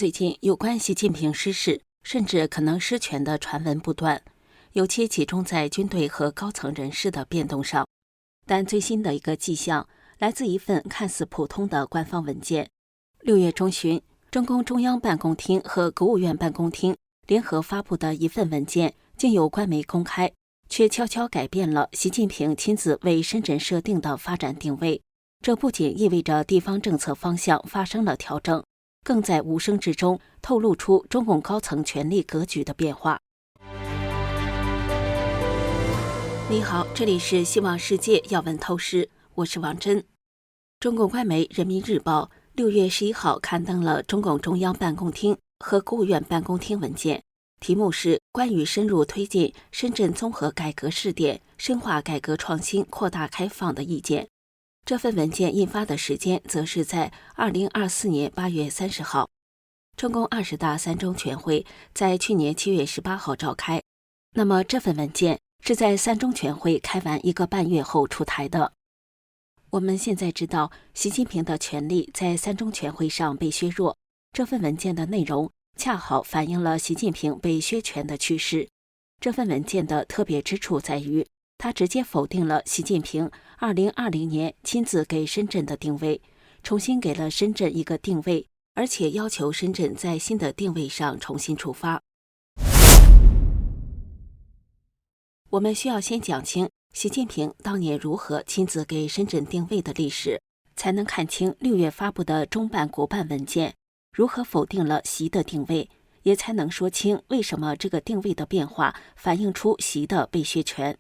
最近有关习近平失势甚至可能失权的传闻不断，尤其集中在军队和高层人士的变动上。但最新的一个迹象来自一份看似普通的官方文件。6月中旬，中共中央办公厅和国务院办公厅联合发布的一份文件，经由官媒公开，却悄悄改变了习近平亲自为深圳设定的发展定位。这不仅意味着地方政策方向发生了调整，更在无声之中透露出中共高层权力格局的变化。你好，这里是希望世界要闻透视，我是王真。中共官媒人民日报6月11号刊登了中共中央办公厅和国务院办公厅文件，题目是关于深入推进深圳综合改革试点，深化改革创新，扩大开放的意见。这份文件印发的时间则是在2024年8月30号。中共20大3中全会在去年7月18号召开，那么这份文件是在3中全会开完1个半月后出台的。我们现在知道，习近平的权力在3中全会上被削弱，这份文件的内容恰好反映了习近平被削权的趋势。这份文件的特别之处在于，它直接否定了习近平2020年亲自给深圳的定位，重新给了深圳一个定位，而且要求深圳在新的定位上重新出发。我们需要先讲清习近平当年如何亲自给深圳定位的历史，才能看清6月发布的中办国办文件如何否定了习的定位，也才能说清为什么这个定位的变化反映出习的被削权。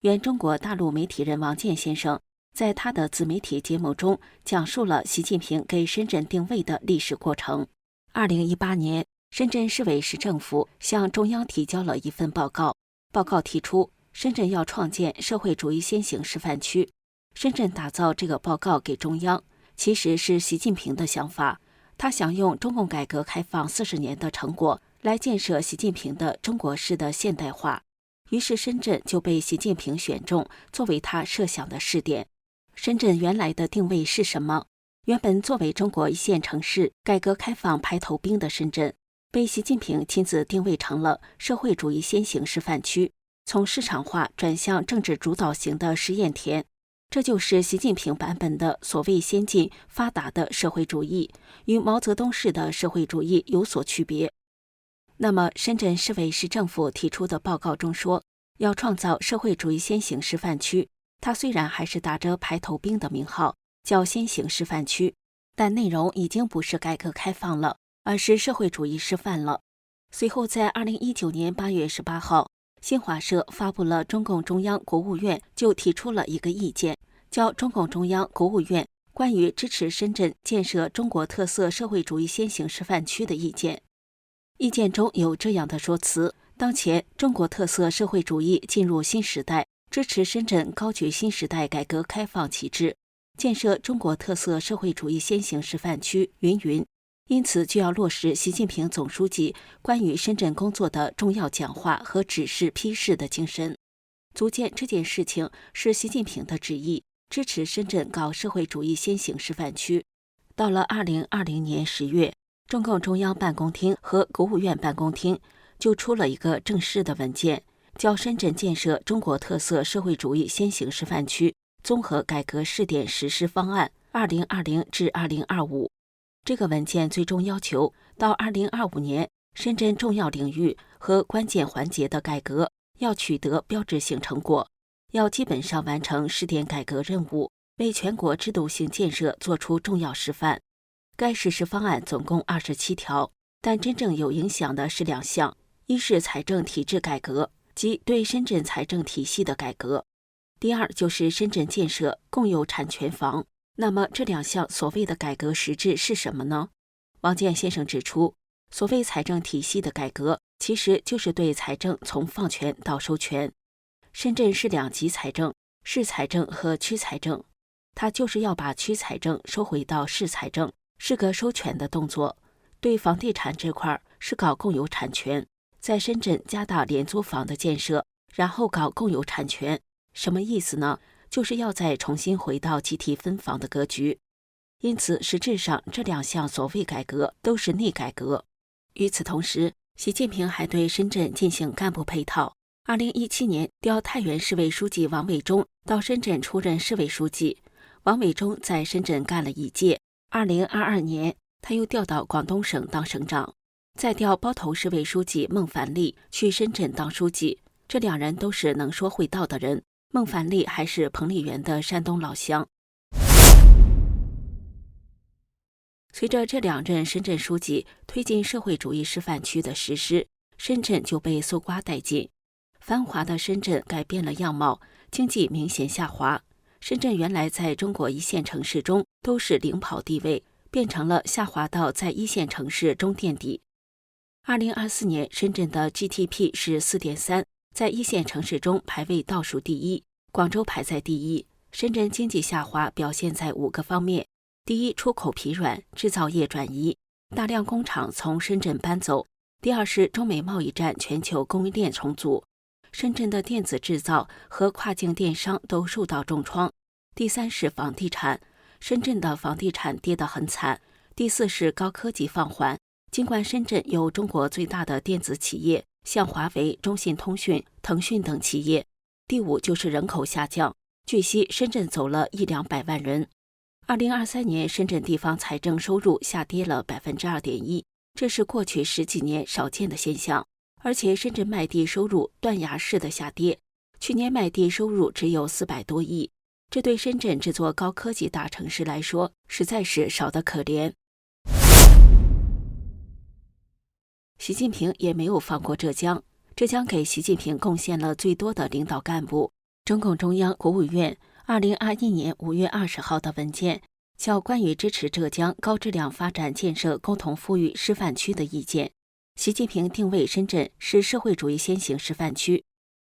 原中国大陆媒体人王健先生在他的自媒体节目中讲述了习近平给深圳定位的历史过程。2018年，深圳市委市政府向中央提交了一份报告，报告提出深圳要创建社会主义先行示范区。深圳打造这个报告给中央，其实是习近平的想法，他想用中共改革开放40年的成果来建设习近平的中国式的现代化。于是深圳就被习近平选中作为他设想的试点。深圳原来的定位是什么？原本作为中国一线城市、改革开放排头兵的深圳，被习近平亲自定位成了社会主义先行示范区，从市场化转向政治主导型的实验田。这就是习近平版本的所谓先进发达的社会主义，与毛泽东式的社会主义有所区别。那么深圳市委市政府提出的报告中说，要创造社会主义先行示范区，它虽然还是打着排头兵的名号叫先行示范区，但内容已经不是改革开放了，而是社会主义示范了。随后在2019年8月18号，新华社发布了中共中央国务院就提出了一个意见，叫中共中央国务院关于支持深圳建设中国特色社会主义先行示范区的意见。意见中有这样的说辞：当前中国特色社会主义进入新时代，支持深圳高举新时代改革开放旗帜，建设中国特色社会主义先行示范区云云。因此就要落实习近平总书记关于深圳工作的重要讲话和指示批示的精神，足见这件事情是习近平的旨意，支持深圳搞社会主义先行示范区。到了2020年10月，中共中央办公厅和国务院办公厅就出了一个正式的文件，叫《深圳建设中国特色社会主义先行示范区综合改革试点实施方案2020至2025》。这个文件最终要求，到2025年，深圳重要领域和关键环节的改革要取得标志性成果，要基本上完成试点改革任务，为全国制度性建设做出重要示范。该实施方案总共27条，但真正有影响的是2项，一是财政体制改革，即对深圳财政体系的改革；第二就是深圳建设共有产权房。那么这2项所谓的改革实质是什么呢？王健先生指出，所谓财政体系的改革，其实就是对财政从放权到收权。深圳是2级财政，市财政和区财政，它就是要把区财政收回到市财政，是个收权的动作。对房地产这块是搞共有产权，在深圳加大廉租房的建设，然后搞共有产权。什么意思呢？就是要再重新回到集体分房的格局。因此实质上这两项所谓改革都是内改革。与此同时，习近平还对深圳进行干部配套。2017年调太原市委书记王伟忠到深圳出任市委书记，王伟忠在深圳干了1届。2022年，他又调到广东省当省长，再调包头市委书记孟凡利去深圳当书记。这两人都是能说会道的人，孟凡利还是彭丽媛的山东老乡。随着这两任深圳书记推进社会主义示范区的实施，深圳就被搜刮殆尽。繁华的深圳改变了样貌，经济明显下滑。深圳原来在中国一线城市中都是领跑地位，变成了下滑到在一线城市中垫底。2024年，深圳的 GDP 是 4.3， 在一线城市中排位倒数第一，广州排在第一。深圳经济下滑表现在5个方面：第一，出口疲软，制造业转移，大量工厂从深圳搬走；第二是中美贸易战，全球供应链重组，深圳的电子制造和跨境电商都受到重创；第三是房地产，深圳的房地产跌得很惨；第四是高科技放缓，尽管深圳有中国最大的电子企业，像华为、中信通讯、腾讯等企业；第五就是人口下降，据悉深圳走了100-200万人。2023年，深圳地方财政收入下跌了 2.1%， 这是过去10几年少见的现象。而且深圳卖地收入断崖式的下跌，去年卖地收入只有400多亿，这对深圳这座高科技大城市来说，实在是少得可怜。习近平也没有放过浙江，浙江给习近平贡献了最多的领导干部。中共中央、国务院2021年5月20号的文件叫《关于支持浙江高质量发展建设共同富裕示范区的意见》。习近平定位深圳是社会主义先行示范区，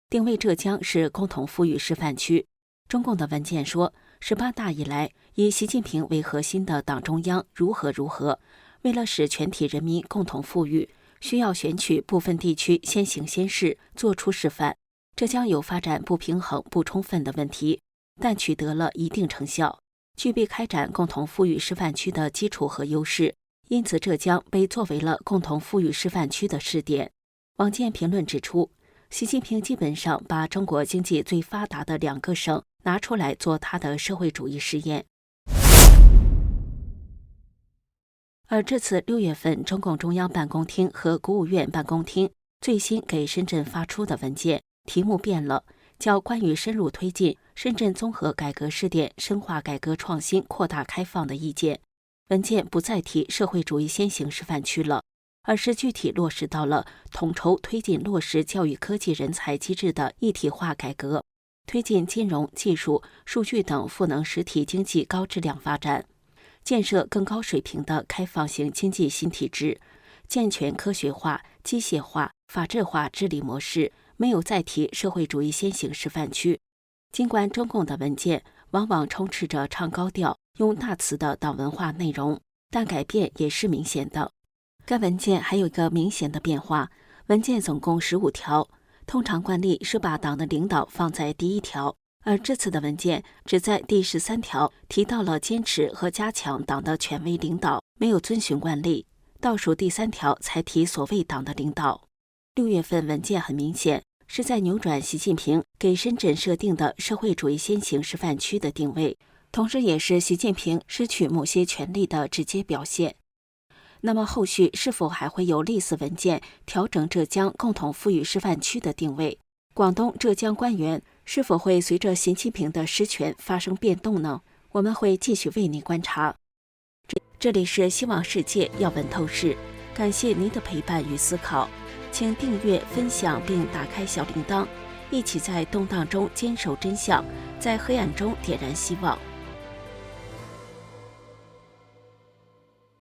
定位浙江是共同富裕示范区。中共的文件说，18大以来，以习近平为核心的党中央如何，为了使全体人民共同富裕，需要选取部分地区先行先试，做出示范。浙江有发展不平衡不充分的问题，但取得了一定成效，具备开展共同富裕示范区的基础和优势。因此，浙江被作为了共同富裕示范区的试点。网见评论指出，习近平基本上把中国经济最发达的2个省拿出来做他的社会主义实验。而这次6月份，中共中央办公厅和国务院办公厅最新给深圳发出的文件，题目变了，叫《关于深入推进深圳综合改革试点深化改革创新扩大开放的意见》。文件不再提社会主义先行示范区了，而是具体落实到了统筹推进落实教育科技人才机制的一体化改革，推进金融、技术、数据等赋能实体经济高质量发展，建设更高水平的开放型经济新体制，健全科学化、机械化、法治化治理模式，没有再提社会主义先行示范区。尽管中共的文件往往充斥着唱高调、用大词的党文化内容，但改变也是明显的。该文件还有一个明显的变化，文件总共15条，通常惯例是把党的领导放在第1条，而这次的文件只在第13条提到了坚持和加强党的权威领导，没有遵循惯例，倒数第3条才提所谓党的领导。6月份文件很明显是在扭转习近平给深圳设定的社会主义先行示范区的定位，同时也是习近平失去某些权力的直接表现。那么后续是否还会有类似文件调整浙江共同富裕示范区的定位？广东、浙江官员是否会随着习近平的失权发生变动呢？我们会继续为您观察。这里是希望世界要闻透视，感谢您的陪伴与思考，请订阅、分享并打开小铃铛，一起在动荡中坚守真相，在黑暗中点燃希望。